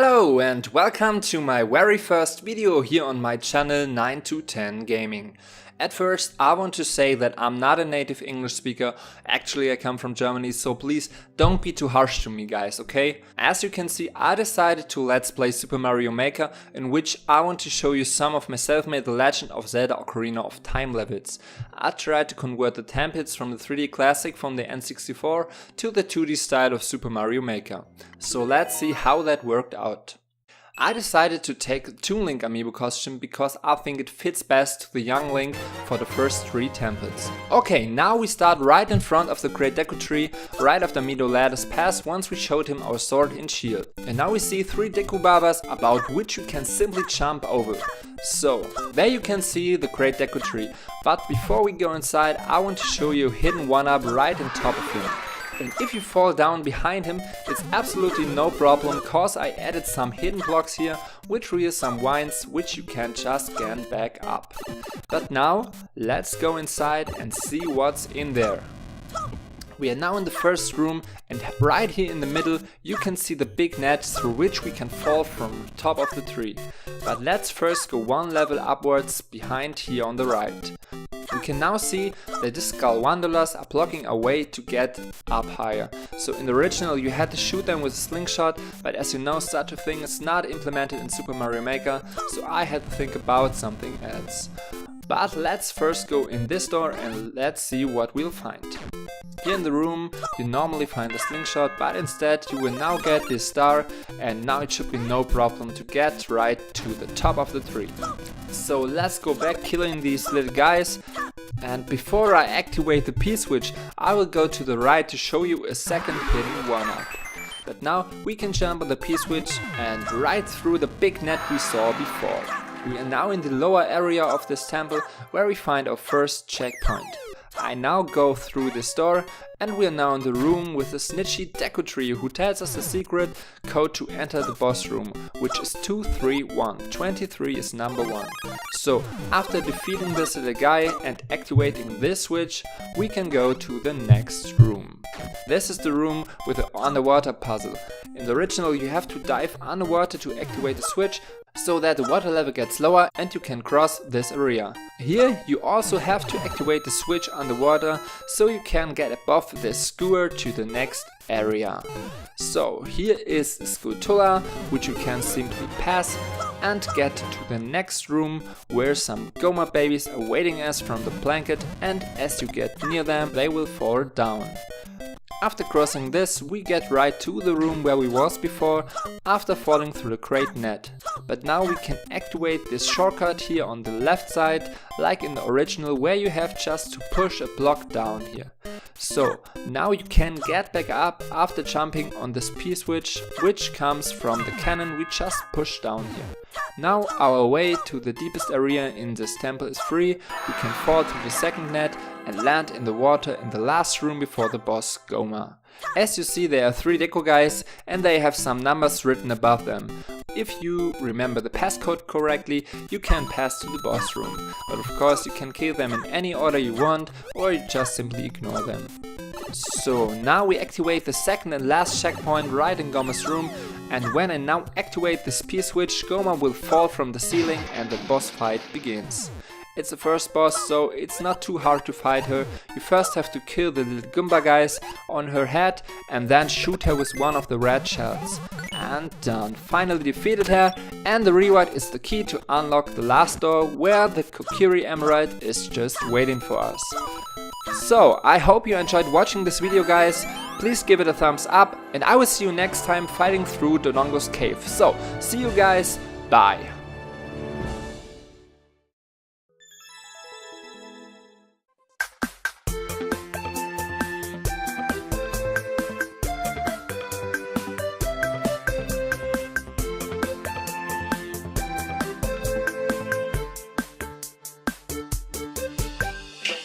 Hello and welcome to my very first video here on my channel 9to10 Gaming. At first I want to say that I'm not a native English speaker, actually I come from Germany, so please don't be too harsh to me guys, okay? As you can see, I decided to let's play Super Mario Maker, in which I want to show you some of my self-made The Legend of Zelda Ocarina of Time levels. I tried to convert the templates from the 3D classic from the N64 to the 2D style of Super Mario Maker. So let's see how that worked out. I decided to take the Toon Link amiibo costume because I think it fits best to the young Link for the first 3 templates. Okay, now we start right in front of the great Deku tree, right after Mido led us past once we showed him our sword and shield. And now we see 3 Deku Babas about which you can simply jump over. So, there you can see the great Deku tree, but before we go inside I want to show you a hidden 1-up right on top of him. And if you fall down behind him, it's absolutely no problem, cause I added some hidden blocks here, which reveal some vines which you can just get back up. But now, let's go inside and see what's in there. We are now in the first room, and right here in the middle you can see the big net through which we can fall from the top of the tree. But let's first go one level upwards behind here on the right. We can now see that the skull wanderers are blocking our way to get up higher. So in the original you had to shoot them with a slingshot, but as you know such a thing is not implemented in Super Mario Maker, so I had to think about something else. But let's first go in this door and let's see what we'll find. Here in the room you normally find a slingshot, but instead you will now get this star, and now it should be no problem to get right to the top of the tree. So let's go back killing these little guys, and before I activate the P-switch I will go to the right to show you a second hidden 1-up. But now we can jump on the P-switch and right through the big net we saw before. We are now in the lower area of this temple where we find our first checkpoint. I now go through this door and we are now in the room with the snitchy Deku tree who tells us the secret code to enter the boss room, which is 231. 23 is number 1. So after defeating this little guy and activating this switch, we can go to the next room. This is the room with the underwater puzzle. In the original you have to dive underwater to activate the switch, so that the water level gets lower and you can cross this area. Here you also have to activate the switch underwater so you can get above this skewer to the next area. So here is Skutola, which you can simply pass and get to the next room where some Goma babies are waiting us from the blanket, and as you get near them they will fall down. After crossing this, we get right to the room where we was before, after falling through the great net. But now we can activate this shortcut here on the left side, like in the original, where you have just to push a block down here. So now you can get back up after jumping on this P-switch, which comes from the cannon we just pushed down here. Now our way to the deepest area in this temple is free. We can fall through the second net and land in the water in the last room before the boss Goma. As you see, there are 3 Deku guys and they have some numbers written above them. If you remember the passcode correctly, you can pass to the boss room. But of course you can kill them in any order you want, or you just simply ignore them. So now we activate the second and last checkpoint right in Goma's room, and when I now activate this P-switch, Goma will fall from the ceiling and the boss fight begins. It's the first boss, so it's not too hard to fight her. You first have to kill the little Goomba guys on her head and then shoot her with one of the red shells. And done. Finally defeated her, and the reward is the key to unlock the last door where the Kokiri Emerald is just waiting for us. So, I hope you enjoyed watching this video guys. Please give it a thumbs up and I will see you next time fighting through Dodongo's cave. So, see you guys, bye!